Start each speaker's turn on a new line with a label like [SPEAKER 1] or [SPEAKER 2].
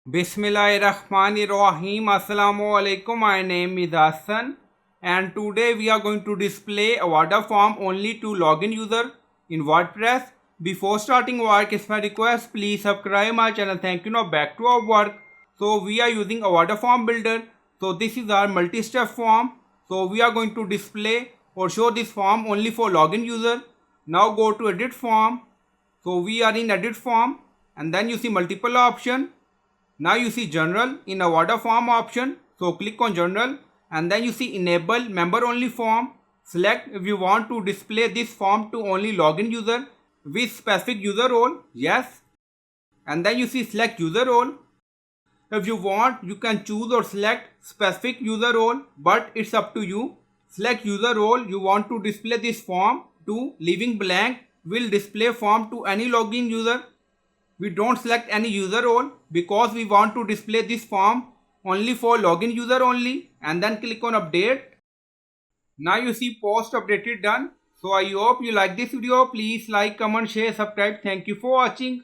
[SPEAKER 1] Bismillahirrahmanirrahim. Assalamu alaikum. My name is Hassan and today we are going to display a Avada form only to login user in WordPress. Before starting work, it's my request, please subscribe my channel. Thank you. Now back to our work. So we are using Avada form builder. So this is our multi-step form. So we are going to display or show this form only for login user. Now go to edit form. So we are in edit form and then you see multiple option. Now you see general in Avada form option. So click on general and then you see enable member only form. Select if you want to display this form to only login user with specific user role. Yes. And then you see select user role. If you want, you can choose or select specific user role, but it's up to you. Select user role you want to display this form to. Leaving blank will display form to any login user. We don't select any user role because we want to display this form only for login user only, and then click on update. Now you see post updated done. So I hope you like this video. Please like, comment, share, subscribe. Thank you for watching.